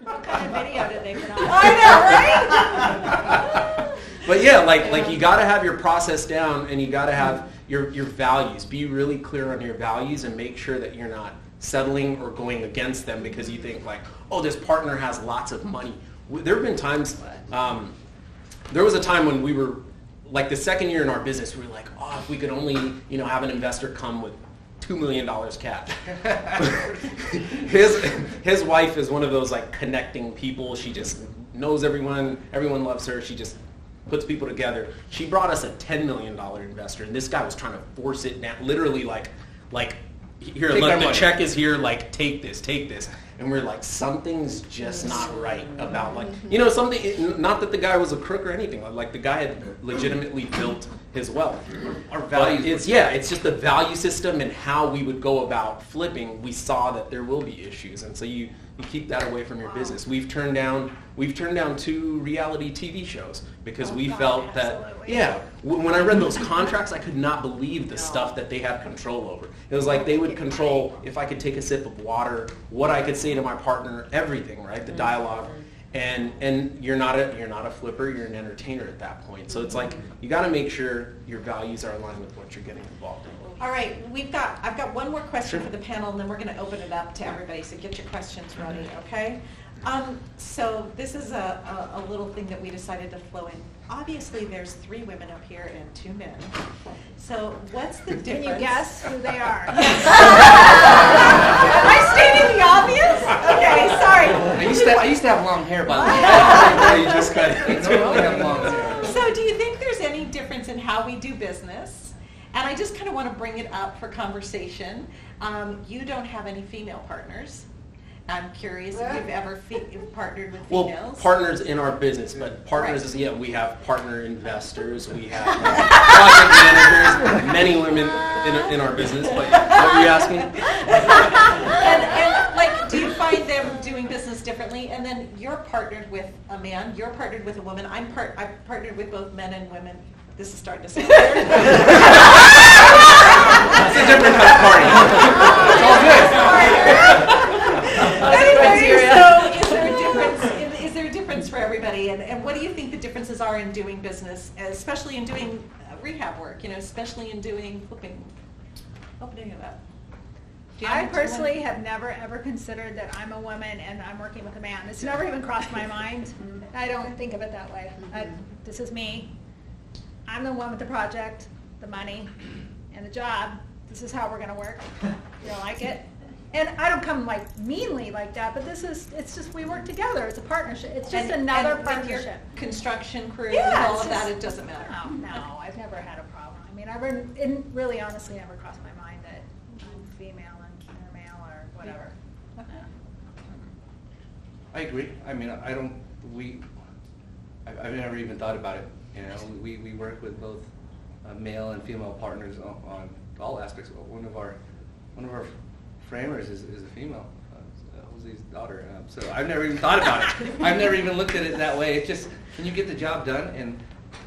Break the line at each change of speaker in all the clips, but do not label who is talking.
What kind of video did they put on?
I know, right?
But yeah, like you got to have your process down, and you got to have your values. Be really clear on your values, and make sure that you're not settling or going against them because you think like, oh, this partner has lots of money. There have been times. There was a time when we were like the second year in our business, we were like, oh, if we could only have an investor come with $2 million cash. his wife is one of those like connecting people. She just knows everyone. Everyone loves her. She just puts people together. She brought us a $10 million investor, and this guy was trying to force it down. Literally like here, look, the check is here. Like take this. And we're like, something's just not right about something. Not that the guy was a crook or anything. Like the guy had legitimately built his wealth.
Our values.
It's just the value system and how we would go about flipping. We saw that there will be issues, and so you keep that away from your business. We've turned down 2 reality TV shows because we felt that when I read those contracts, I could not believe the stuff that they had control over. It was like they would control if I could take a sip of water, what I could say to my partner, everything, right? The dialogue. And you're not a flipper, you're an entertainer at that point. So it's like you got to make sure your values are aligned with what you're getting involved in.
All right, I've got one more question for the panel, and then we're going to open it up to everybody. So get your questions ready, okay? So this is a little thing that we decided to flow in. Obviously, there's 3 women up here and 2 men. So what's the difference?
Can you guess who they are?
Am I stating the obvious? Okay, sorry.
I used to have long hair, by the way.
Yeah, you just got it.
Totally have long hair.
So do you think there's any difference in how we do business? And I just kind of want to bring it up for conversation. You don't have any female partners. I'm curious if you've ever partnered with females.
Well, partners in our business, but partners is, we have partner investors, we have project managers, many women in our business, but what were you asking?
And like, do you find them doing business differently? And then you're partnered with a man, you're partnered with a woman. I've partnered with both men and women. This is starting to sound weird.
It's a different kind of party. It's all good.
Anyway, so is there a difference for everybody? And what do you think the differences are in doing business, especially in doing rehab work, especially in doing flipping? Opening it up.
I personally have never ever considered that I'm a woman and I'm working with a man. It's never even crossed my mind. I don't think of it that way. This is me. I'm the one with the project, the money, and the job. This is how we're going to work. You don't like it? And I don't come like meanly like that, but it's just we work together. It's a partnership. It's just another partnership.
Your construction crew,
yeah,
all of that, it doesn't matter.
No, I've never had a problem. I mean, it really honestly never crossed my mind that I'm female and you're male or whatever.
I agree. I mean, I've never even thought about it. We work with both male and female partners on all aspects. One of our framers is a female, Jose's daughter. So I've never even thought about it. I've never even looked at it that way. It's just, can you get the job done and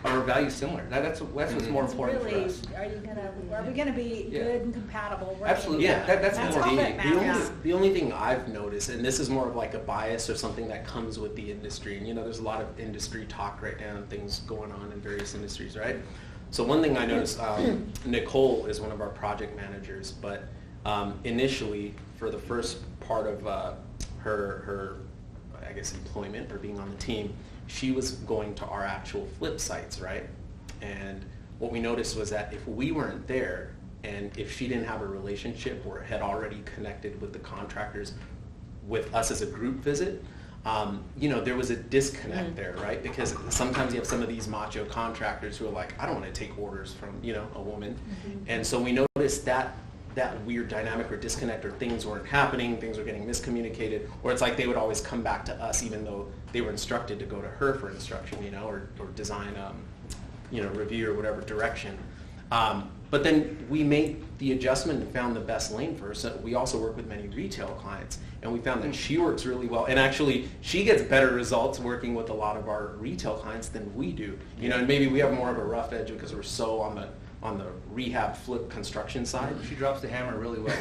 are values similar? That's what's more important for us.
Are we gonna be good and compatible?
Absolutely. Yeah, that's more
all
key.
that matters.
The only thing I've noticed, and this is more of like a bias or something that comes with the industry, and there's a lot of industry talk right now and things going on in various industries, right? So one thing I noticed, Nicole is one of our project managers, but initially, for the first part of her, I guess, employment or being on the team, she was going to our actual flip sites, right? And what we noticed was that if we weren't there, and if she didn't have a relationship or had already connected with the contractors with us as a group visit, there was a disconnect there, right? Because sometimes you have some of these macho contractors who are like, I don't want to take orders from, a woman. And so we noticed that weird dynamic or disconnect, or things weren't happening, things were getting miscommunicated, or it's like they would always come back to us even though they were instructed to go to her for instruction, or design, review or whatever direction. But then we made the adjustment and found the best lane for her. So we also work with many retail clients, and we found that she works really well. And actually, she gets better results working with a lot of our retail clients than we do. And maybe we have more of a rough edge because we're so on on the rehab flip construction side.
She drops the hammer really well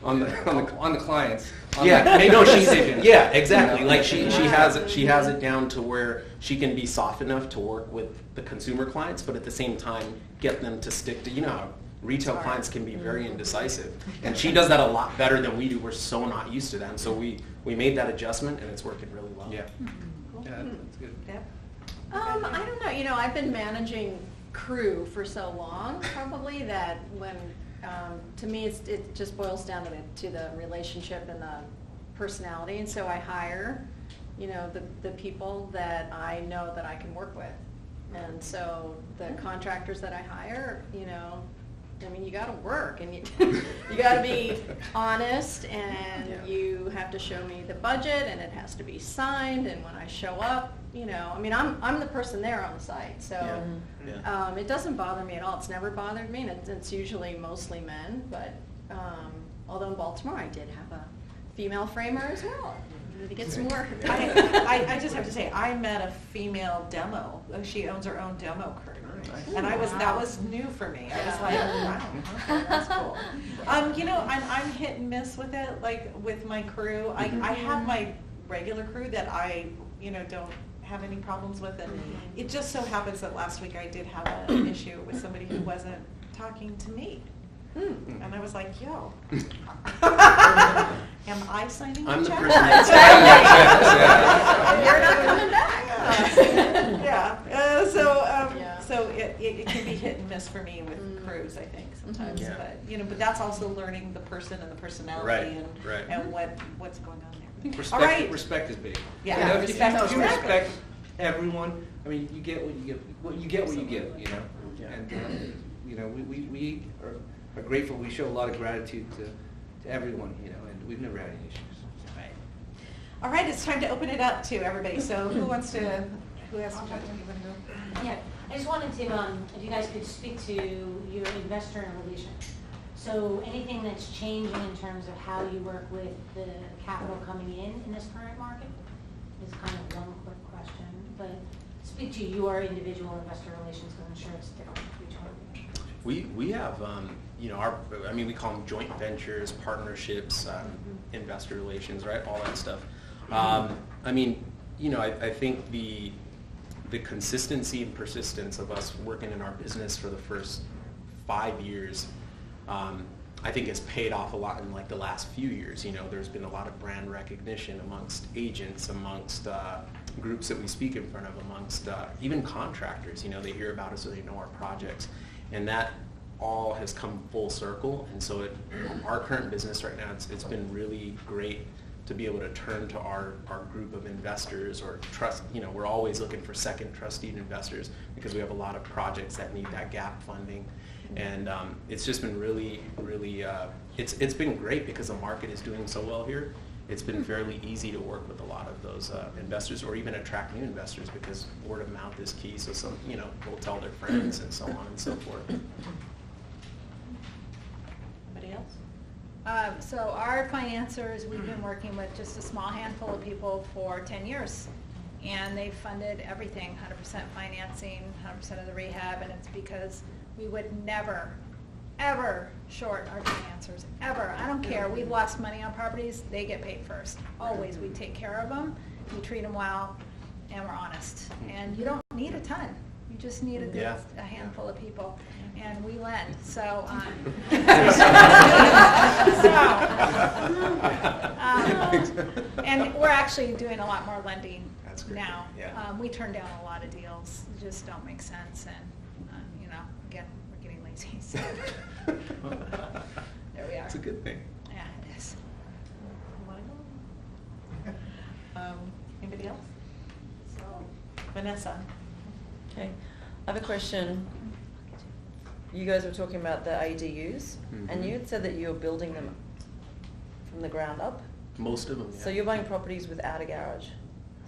On
on the clients.
Yeah, exactly. Like she has it down to where she can be soft enough to work with the consumer clients, but at the same time get them to stick to, you know how retail clients can be very indecisive, and she does that a lot better than we do. We're so not used to that, and so we made that adjustment, and it's working really well.
Yeah.
Cool.
Yeah, that's good.
Deb?
I don't know. You know, I've been managing crew for so long, probably, that when to me it just boils down to the relationship and the personality, and so I hire, you know, the people that I know that I can work with, and so the contractors that I hire, you know, I mean, you got to work, and you got to be honest, and you have to show me the budget, and it has to be signed. And when I show up, you know, I mean, I'm the person there on the site, so it doesn't bother me at all. It's never bothered me, and it's usually mostly men. But although in Baltimore, I did have a female framer as well. To get some work.
I just have to say, I met a female demo. She owns her own demo crew. And that was new for me. I was like, wow, okay, that's cool. You know, I'm hit and miss with it, like with my crew. I have my regular crew that I, you know, don't have any problems with, and it just so happens that last week I did have an issue with somebody who wasn't talking to me. And I was like, yo, am I signing the
I'm the
check?
person that's
You're not coming back.
So it can be hit and miss for me with crews, I think, sometimes.
Yeah.
But, you know, but that's also learning the person and the personality and what's going on there.
I think
All right.
respect is big.
Yeah,
You know, if
respect
you
is
respect everyone, I mean, you get what you get. You get what you get. You know,
Yeah.
and you know, we are grateful. We show a lot of gratitude to everyone. You know, and we've never had any issues.
Right. All right, it's time to open it up to everybody. So who has to talk? You wanna go?
Yeah, I just wanted to, if you guys could speak to your investor relations. So anything that's changing in terms of how you work with the capital coming in this current market is kind of one quick question. But speak to your individual investor relations, because I'm sure it's different for each one.
We have, you know, we call them joint ventures, partnerships, investor relations, right? All that stuff. I mean, you know, I think the consistency and persistence of us working in our business for the first 5 years, I think has paid off a lot in like the last few years. You know, there's been a lot of brand recognition amongst agents, amongst groups that we speak in front of, amongst even contractors. You know, they hear about us, so they know our projects, and that all has come full circle. And so our current business right now, it's been really great to be able to turn to our group of investors or trust. You know, we're always looking for second trusted investors because we have a lot of projects that need that gap funding. And it's just been really, it's been great because the market is doing so well here. It's been fairly easy to work with a lot of those investors, or even attract new investors, because word of mouth is key. So some, you know, will tell their friends and so on and so forth.
Anybody else?
So our financiers, we've been working with just a small handful of people for 10 years. And they've funded everything, 100% financing, 100% of the rehab, and it's because we would never, ever short our financiers, ever. I don't care. We've lost money on properties. They get paid first. Always. We take care of them. We treat them well, and we're honest. And you don't need a ton. You just need a handful of people. And we lend. So, and we're actually doing a lot more lending now.
Yeah.
We turn down a lot of deals. They just don't make sense. And, you know, again, we're getting lazy. So there we are.
It's a good thing.
Yeah, it is.
Anybody else? So, Vanessa.
Okay, I have a question. You guys were talking about the ADUs, and you had said that you were building them from the ground up.
Most of them, yeah.
So you're buying properties without a garage?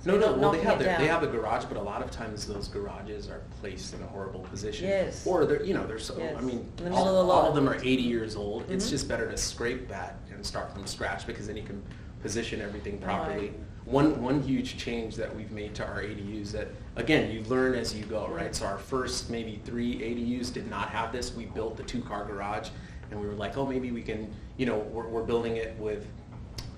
So
No,
you're
well,
not
they
knocking it
have
down.
a garage, but a lot of times those garages are placed in a horrible position.
Yes.
Or they're, you know, they're so,
Yes.
I mean,
In the middle of the
all
lot.
of them are 80 years old. It's
Mhm.
just better to scrape that and start from scratch, because then you can position everything
Right.
properly. One huge change that we've made to our ADUs that, again, you learn as you go, right? So our first maybe 3 ADUs did not have this. We built the 2-car garage, and we were like, oh, maybe we can, you know, we're building it with,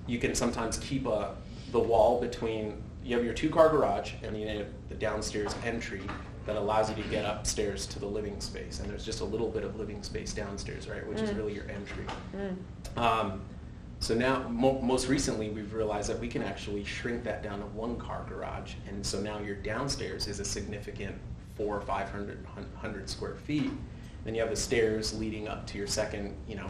you can sometimes keep the wall between, you have your 2-car garage, and you have the downstairs entry that allows you to get upstairs to the living space. And there's just a little bit of living space downstairs, right, which is really your entry. So now, most recently, we've realized that we can actually shrink that down to 1-car garage, and so now your downstairs is a significant 400 or 500 square feet. Then you have the stairs leading up to your second, you know,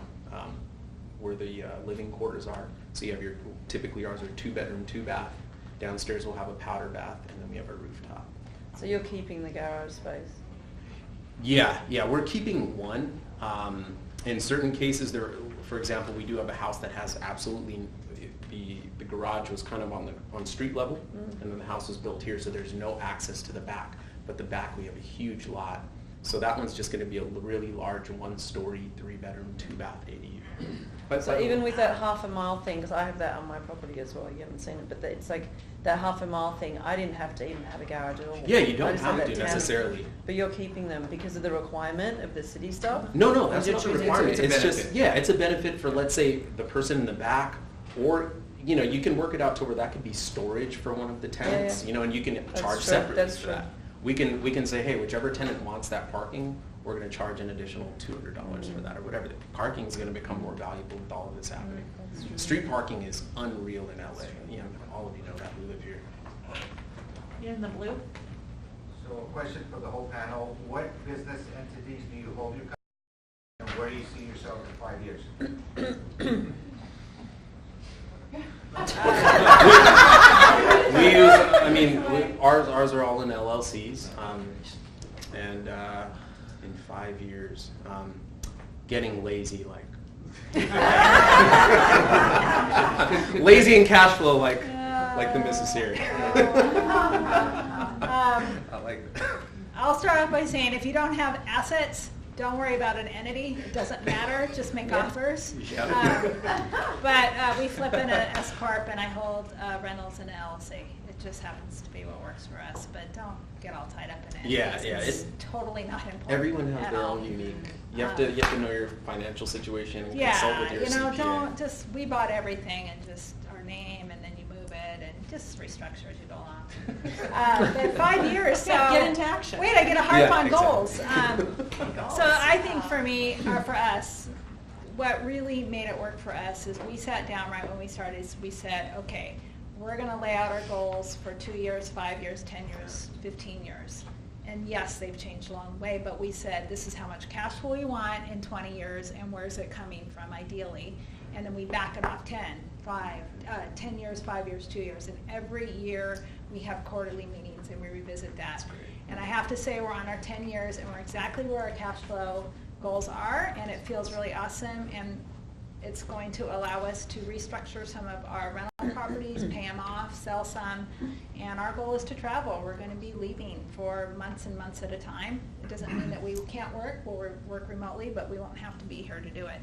where the living quarters are. So you have your, typically ours are 2-bedroom, 2-bath. Downstairs we'll have a powder bath, and then we have a rooftop.
So you're keeping the garage space?
Yeah, we're keeping one. In certain cases, for example, we do have a house that has absolutely, the garage was kind of on street level, and then the house was built here, so there's no access to the back. But the back, we have a huge lot. So that one's just going to be a really large 1-story, 3-bedroom, 2-bath ADU.
So even with that half-a-mile thing, because I have that on my property as well, you haven't seen it, but it's like that half-a-mile thing, I didn't have to even have a garage at all.
Yeah, you
I
don't
just
have
had
to
that down.
necessarily.
But you're keeping them because of the requirement of the city stuff?
No, that's
Or
not a
you're choosing
requirement.
to-
It's just, yeah, it's a benefit for, let's say, the person in the back, or, you know, you can work it out to where that could be storage for one of the tenants,
yeah.
you know, and you can
That's
charge
true,
separately
that's
for
true.
that. We can say, hey, whichever tenant wants that parking, we're going to charge an additional $200 for that, or whatever. The parking is going to become more valuable with all of this happening. Street parking is unreal in LA. You know, all of you know that who live here.
You're in the blue?
So a question for the whole panel, what business entities do you hold your company, and where do you see yourself in 5 years?
We use, I mean, ours are all in LLCs, and in 5 years, getting lazy, like lazy in cash flow, like the missus here.
I like it.
I'll start off by saying, if you don't have assets, don't worry about an entity. It doesn't matter. Just make offers. But we flip in an S corp, and I hold rentals in an LLC. It just happens to be what works for us. But don't get all tied up in it.
Yeah,
It's totally not important.
Everyone has
at
their
all.
own unique. You have to know your financial situation and consult with
Yeah,
your
you know,
CPA.
don't just, we bought everything and just our name, and then you move it and just restructure as you go along. But 5 years, so.
Yeah, get into action.
Wait, I get a harp
Yeah,
on
exactly.
goals. So I think for me, or for us, what really made it work for us is we sat down right when we started, we said, okay, we're gonna lay out our goals for 2 years, 5 years, 10 years, 15 years. And yes, they've changed along the way, but we said, this is how much cash flow we want in 20 years, and where's it coming from ideally? And then we back it off 10 years, 5 years, 2 years. And every year, we have quarterly meetings, and we revisit that. And I have to say, we're on our 10 years, and we're exactly where our cash flow goals are, and it feels really awesome. And it's going to allow us to restructure some of our rental properties, pay them off, sell some, and our goal is to travel. We're going to be leaving for months and months at a time. It doesn't mean that we can't work. We'll work remotely, but we won't have to be here to do it.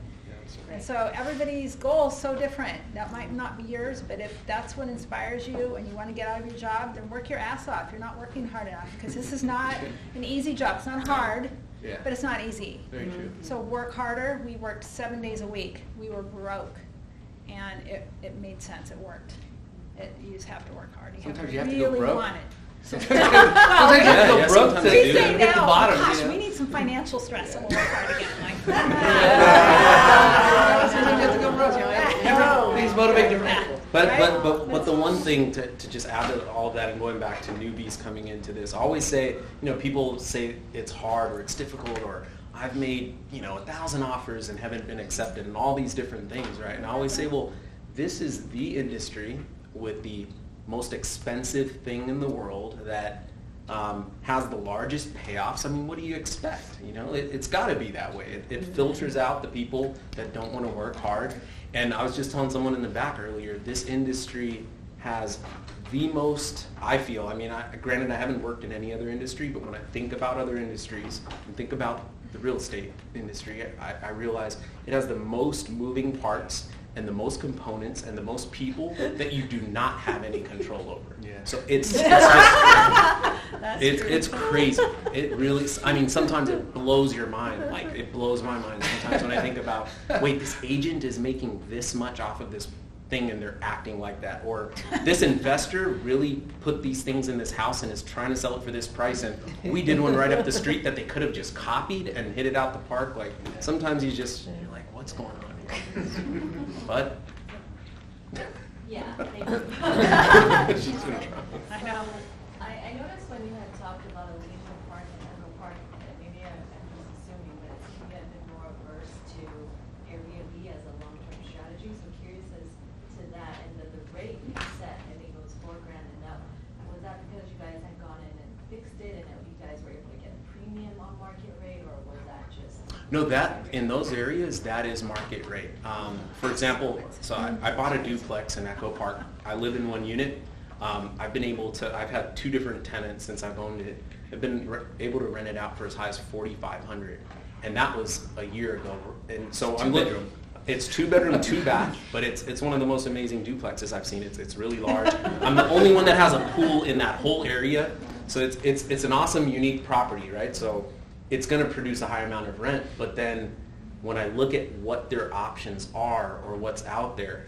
And so everybody's goal is so different. That might not be yours, but if that's what inspires you and you want to get out of your job, then work your ass off. You're not working hard enough, because this is not an easy job. It's not hard.
Yeah.
But it's not easy.
Very true.
So work harder. We worked 7 days a week. We were broke, and it made sense. It worked. You just have to work hard.
Sometimes you have to go
really
broke.
want it.
Sometimes you have to
Yeah,
go
yeah,
broke
sometimes
to
you
We
do.
say
hit the
now,
bottom.
gosh,
you know?
we need some financial stress, and we'll work hard again. Like,
Sometimes you have to go broke. Things motivate different people.
But the one thing to just add to all of that, and going back to newbies coming into this, I always say, people say it's hard or it's difficult, or I've made 1,000 offers and haven't been accepted, and all these different things, right? And I always say, well, this is the industry with the most expensive thing in the world that has the largest payoffs. I mean, what do you expect? It's got to be that way. It filters out the people that don't want to work hard. And I was just telling someone in the back earlier, this industry has the most, I feel, granted I haven't worked in any other industry, but when I think about other industries and think about the real estate industry, I realize it has the most moving parts and the most components and the most people that you do not have any control over.
Yeah.
So it's
That's true.
it's crazy. It really, I mean, sometimes it blows your mind. Like, it blows my mind sometimes when I think about, wait, this agent is making this much off of this thing and they're acting like that. Or this investor really put these things in this house and is trying to sell it for this price, and we did one right up the street that they could have just copied and hit it out the park. Like, sometimes you're like, what's going on here? But
Yeah, thank you.
she's gonna try.
I know.
I noticed when you had talked about Elysian Park and Echo Park, that maybe I'm just assuming that you get a bit more averse to Airbnb as a long-term strategy. So curious as to that, and then the rate you set, I think it was $4,000 and up. Was that because you guys had gone in and fixed it, and that you guys were able to get a premium on market rate, or was that just?
No, that, in those areas, that is market rate. For example, so I bought a duplex in Echo Park. I live in one unit. I've had 2 different tenants since I've owned it. I've been able to rent it out for as high as $4,500, and that was a year ago. And so I'm looking. It's 2-bedroom, 2-bath, but it's one of the most amazing duplexes I've seen. It's really large. I'm the only one that has a pool in that whole area, so it's an awesome, unique property, right? So it's going to produce a high amount of rent, but then when I look at what their options are or what's out there,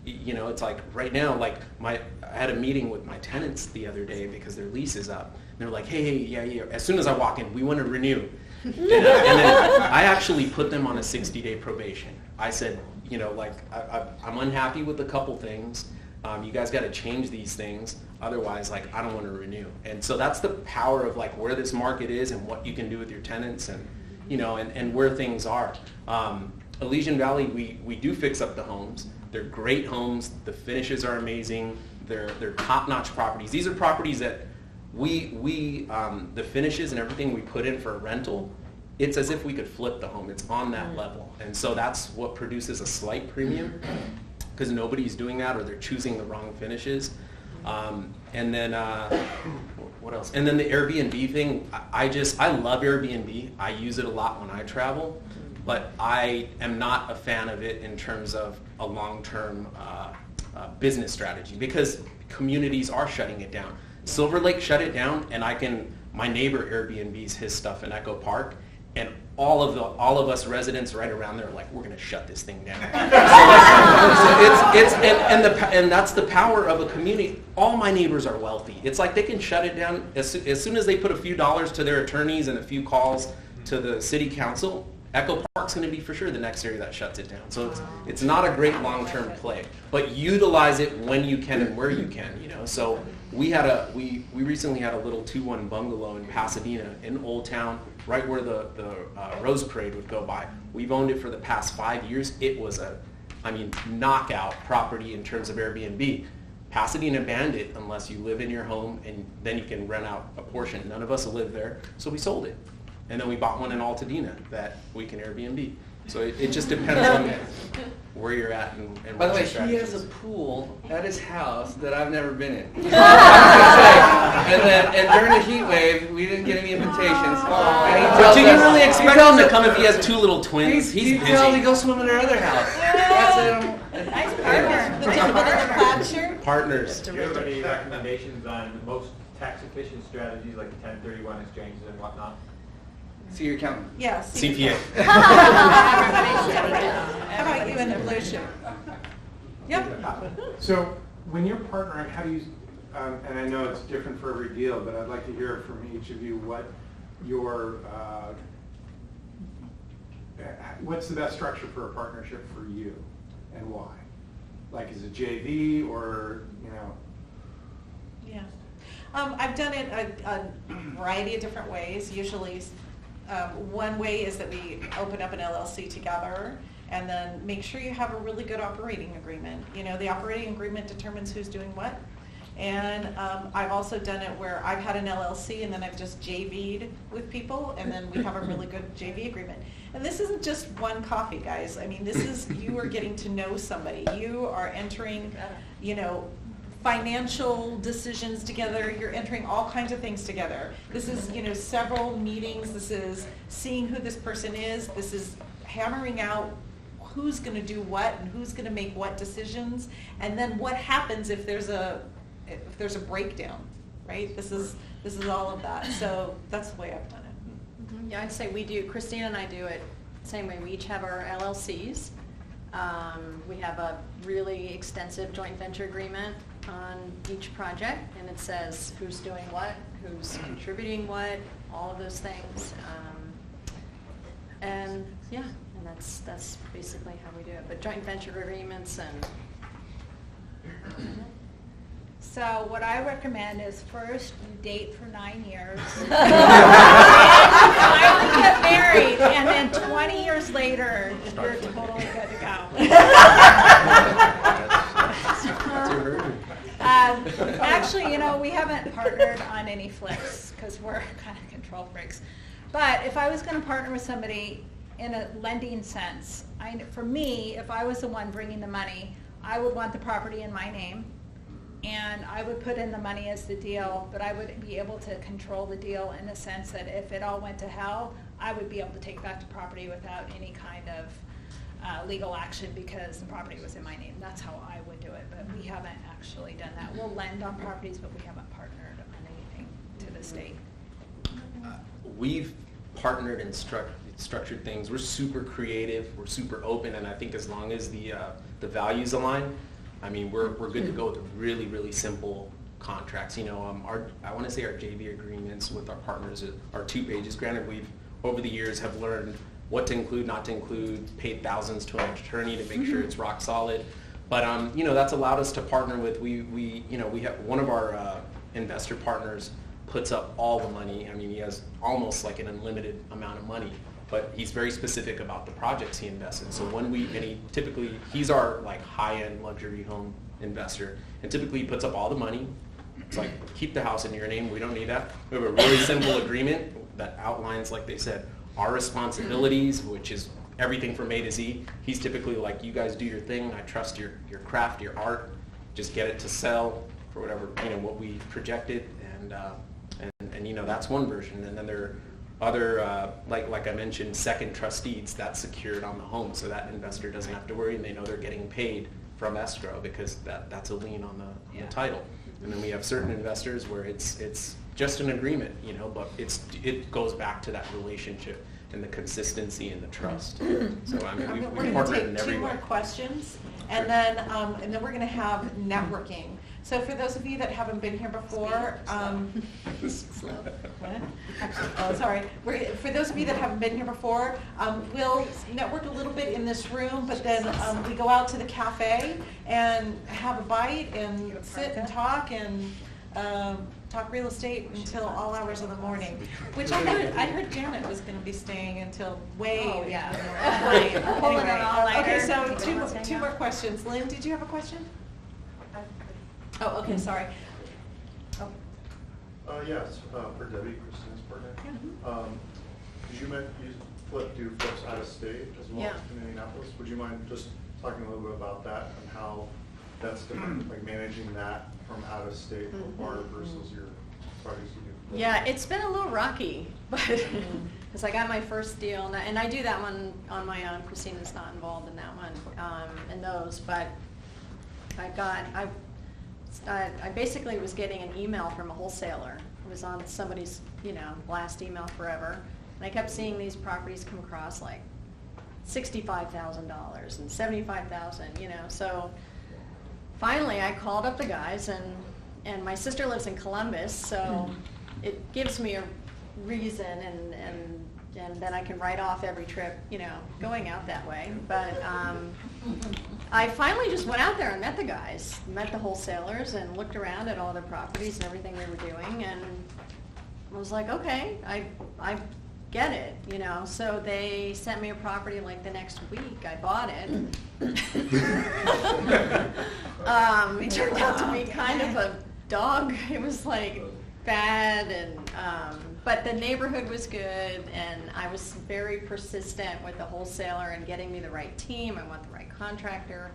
you know, it's like right now, like I had a meeting with my tenants the other day because their lease is up. And they're like, hey, yeah. As soon as I walk in, we want to renew. And then I actually put them on a 60-day probation. I said, you know, like I'm unhappy with a couple things. You guys got to change these things. Otherwise, like, I don't want to renew. And so that's the power of like where this market is and what you can do with your tenants, and you know, and where things are. Elysian Valley, we do fix up the homes. They're great homes. The finishes are amazing. They're top-notch properties. These are properties that the finishes and everything we put in for a rental, it's as if we could flip the home. It's on that level. And so that's what produces a slight premium, because nobody's doing that, or they're choosing the wrong finishes. And then what else? And then the Airbnb thing, I love Airbnb. I use it a lot when I travel, but I am not a fan of it in terms of a long-term business strategy, because communities are shutting it down. Silver Lake shut it down, and my neighbor Airbnbs his stuff in Echo Park, and all of us residents right around there are like, we're going to shut this thing down. And that's the power of a community. All my neighbors are wealthy. It's like they can shut it down as soon as they put a few dollars to their attorneys and a few calls to the city council. Echo Park's going to be for sure the next area that shuts it down. So it's not a great long-term play, but utilize it when you can and where you can. You know, so we recently had a little 2-1 bungalow in Pasadena in Old Town, right where the Rose Parade would go by. We've owned it for the past 5 years. It was knockout property in terms of Airbnb. Pasadena banned it unless you live in your home, and then you can rent out a portion. None of us live there, so we sold it. And then we bought one in Altadena that we can Airbnb. So it just depends on where you're at and
By the
what
way,
your strategy
he has a
is.
pool at his house that I've never been in. and during the heat wave, we didn't get any invitations.
But you can really expect him to come if he has 2 little twins. He's
he tells me
busy.
go swim in their other house. That's it.
Nice partner.
The gentleman in the plaid shirt?
Partners.
Do you have any recommendations on most tax-efficient strategies like 1031 exchanges and whatnot?
See your accountant.
Yeah.
CPA.
How about you in the blue shirt? Yep.
So when you're partnering, how do you, and I know it's different for every deal, but I'd like to hear from each of you what your, what's the best structure for a partnership for you and why? Like, is it JV or, you know?
Yeah. I've done it a variety of different ways. Usually, one way is that we open up an LLC together and then make sure you have a really good operating agreement. You know, the operating agreement determines who's doing what. And I've also done it where I've had an LLC and then I've just JV'd with people, and then we have a really good JV agreement. And this isn't just one coffee, guys. I mean, this is, you are getting to know somebody. You are entering, you know, financial decisions together. You're entering all kinds of things together. This is, you know, several meetings. This is seeing who this person is. This is hammering out who's going to do what and who's going to make what decisions, and then what happens if there's a breakdown, right? This is all of that. So that's the way I've done it.
Yeah, I'd say we do, Christina and I do it the same way. We each have our LLCs. We have a really extensive joint venture agreement on each project, and it says who's doing what, who's contributing what, all of those things. And yeah, and that's basically how we do it. But joint venture agreements and.
So what I recommend is first you date for 9 years. Finally get married, and then 20 years later, you're totally good to go. Actually, we haven't partnered on any flips because we're kind of control freaks. But if I was going to partner with somebody in a lending sense, for me, if I was the one bringing the money, I would want the property in my name. And I would put in the money as the deal, but I would be able to control the deal in the sense that if it all went to hell, I would be able to take back the property without any kind of legal action because the property was in my name. That's how I would do it, but we haven't actually done that. We'll lend on properties, but we haven't partnered on anything to this date.
We've partnered and structured things. We're super creative, we're super open, and I think as long as the values align, I mean, we're good to go with really, really simple contracts. I want to say our JV agreements with our partners are 2 pages. Granted, we've over the years have learned what to include, not to include, paid thousands to an attorney to make sure it's rock solid. But that's allowed us to partner with. We have one of our investor partners puts up all the money. I mean, he has almost like an unlimited amount of money. But he's very specific about the projects he invests in. So he's our like high-end luxury home investor, and typically he puts up all the money. It's like, keep the house in your name, we don't need that. We have a really simple agreement that outlines, like they said, our responsibilities, which is everything from A to Z. He's typically like, you guys do your thing, I trust your craft, your art, just get it to sell for whatever, what we projected, and that's one version. And then there are other, like I mentioned, second trust deeds, that's secured on the home, so that investor doesn't have to worry, and they know they're getting paid from escrow because that's a lien on the title. And then we have certain investors where it's just an agreement, but it goes back to that relationship and the consistency and the trust. So I mean,
we're
we've
going to
partnered in
take
every
2
way.
more questions, and then we're going to have networking. So for those of you that haven't been here before, for those of you that haven't been here before, we'll network a little bit in this room, but then we go out to the cafe and have a bite and sit and talk talk real estate until all hours of the morning. Which I heard Janet was going to be staying until way.
Oh, yeah.
Anyway,
Pulling it all nighter.
okay, so
People
two
want to hang
more
out.
questions. Lynn, did you have a question? Oh, okay, sorry. Oh.
Yes, for Debbie, Christina's partner. You do flips out of state as well in Indianapolis. Would you mind just talking a little bit about that and how that's different, like managing that from out of state for Florida versus your projects you do?
Yeah, it's been a little rocky, but because I got my first deal, and I do that one on my own. Christina's not involved in that one, in those, but I basically was getting an email from a wholesaler. It was on somebody's, last email forever. And I kept seeing these properties come across like $65,000 and $75,000, So finally I called up the guys, and my sister lives in Columbus, so it gives me a reason, and then I can write off every trip, going out that way. But I finally just went out there and met the guys, met the wholesalers, and looked around at all their properties and everything they were doing, and I was like, okay, I get it, So they sent me a property like the next week. I bought it. It turned out to be kind of a dog. It was like bad, and but the neighborhood was good, and I was very persistent with the wholesaler and getting me the right team. I want the right contractor.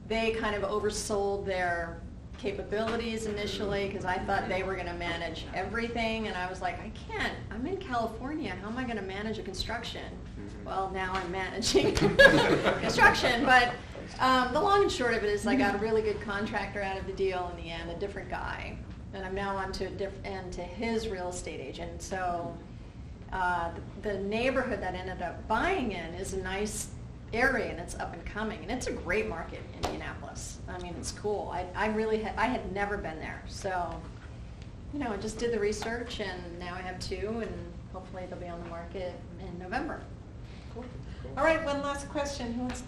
They kind of oversold their capabilities initially, because I thought they were going to manage everything, and I was like, I can't. I'm in California. How am I going to manage a construction? Well, now I'm managing construction, but the long and short of it is I got a really good contractor out of the deal in the end, a different guy, and I'm now on to his real estate agent. So the neighborhood that I ended up buying in is a nice area, and it's up and coming, and it's a great market in Indianapolis. I mean, it's cool. I had never been there, so I just did the research, and now I have 2, and hopefully they'll be on the market in November.
Cool. All right, one last question. Who wants?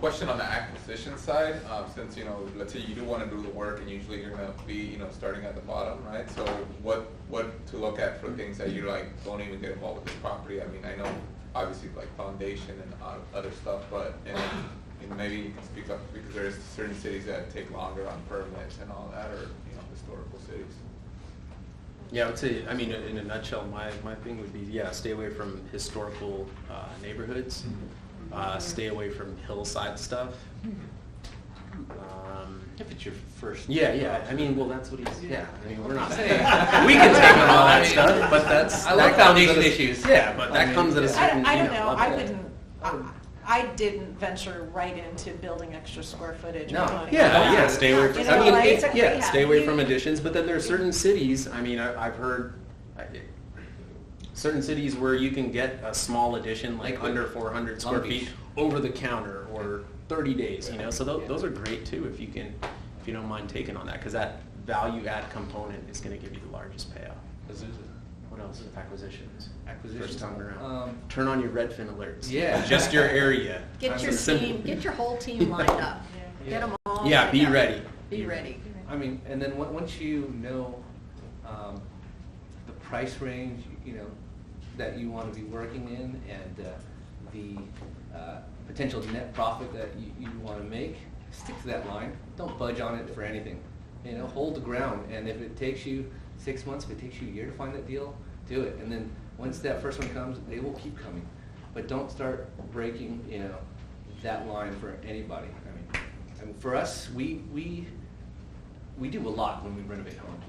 Question on the acquisition side, since let's say you do want to do the work, and usually you're going to be starting at the bottom, right? So what to look at for things that you like don't even get involved with the property? I mean, I know obviously like foundation and other stuff, but maybe you can speak up, because there's certain cities that take longer on permits and all that, or historical cities.
Yeah, I would say, I mean, in a nutshell, my thing would be, stay away from historical neighborhoods. Stay away from hillside stuff.
If it's your first.
Yeah. I mean, well, that's what he's. Yeah. I mean, we're not saying we can take on all that stuff, but that's.
I like foundation issues.
Yeah, but that comes at a certain.
I don't know.
level.
I wouldn't. I didn't venture right into building extra square footage.
No.
Yeah. Stay away from.
Like
stay away from additions. But then there are certain cities. I mean, I've heard. Certain cities where you can get a small addition, like under 400 square feet, over the counter, or 30 days. So those are great too if you don't mind taking on that, because that value add component is going to give you the largest payoff. What else? Acquisitions. First time around. Turn on your Redfin alerts.
Yeah.
Adjust your area.
Get your team. Get your whole team lined up. Get them all.
Yeah. Be ready.
Be ready.
I mean, and then once you know the price range, that you want to be working in, and the potential net profit that you want to make, stick to that line. Don't budge on it for anything. Hold the ground. And if it takes you 6 months, if it takes you a year to find that deal, do it. And then once that first one comes, they will keep coming. But don't start breaking, that line for anybody. I mean, for us, we do a lot when we renovate homes.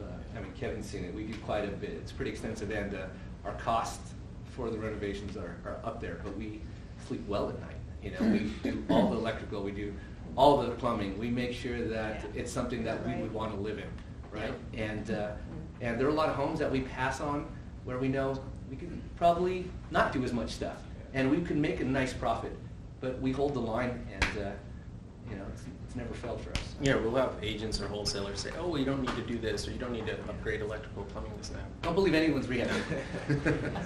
Kevin's seen it. We do quite a bit. It's pretty extensive, and our costs for the renovations are up there. But we sleep well at night. We do all the electrical. We do all the plumbing. We make sure that it's something that we would want to live in, right? And there are a lot of homes that we pass on where we know we can probably not do as much stuff, and we can make a nice profit, but we hold the line, and it's never failed for us.
Yeah, we'll have agents or wholesalers say, "Oh, well, you don't need to do this, or you don't need to upgrade electrical, plumbing, this, and that."
Don't believe anyone's rehab.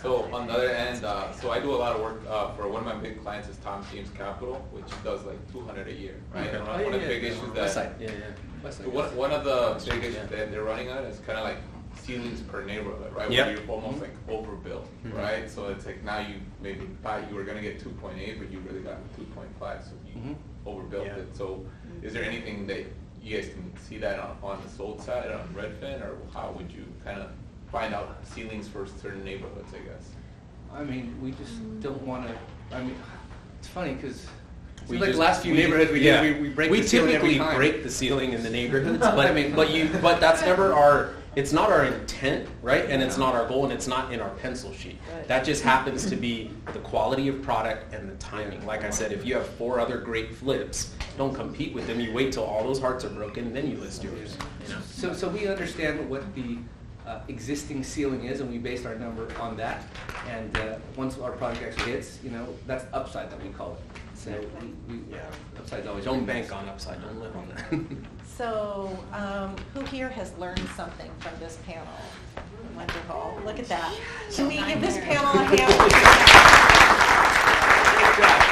So on the other end, so I do a lot of work for one of my big clients is Tom James Capital, which does like 200 a year, right?
Okay.
And one of the big issues that
West
so
Side.
one of the big issues that they're running on is kind of like ceilings per neighborhood, right?
Yep.
Where you're almost like overbuilt, right? So it's like now you maybe thought you were going to get 2.8, but you really got 2.5, so you overbuilt it. So is there anything that you guys can see that on the sold side on Redfin, or how would you kind of find out ceilings for certain neighborhoods, I guess?
I mean, we just don't want to. I mean, it's funny because
We
like
just-
the last few
we-
neighborhoods we
yeah.
do, we break the ceiling every
typically
time.
break the ceiling in the neighborhoods, but that's never our. It's not our intent, right? And it's not our goal, and it's not in our pencil sheet.
Right.
That just happens to be the quality of product and the timing. Like I said, if you have 4 other great flips, don't compete with them. You wait till all those hearts are broken, and then you list yours.
So we understand what the existing ceiling is, and we base our number on that. And once our project actually hits, that's upside that we call it. So upside's always.
Don't bank on upside. Don't live on that.
So, who here has learned something from this panel? Wonderful. Look at that. Can we give this panel a hand?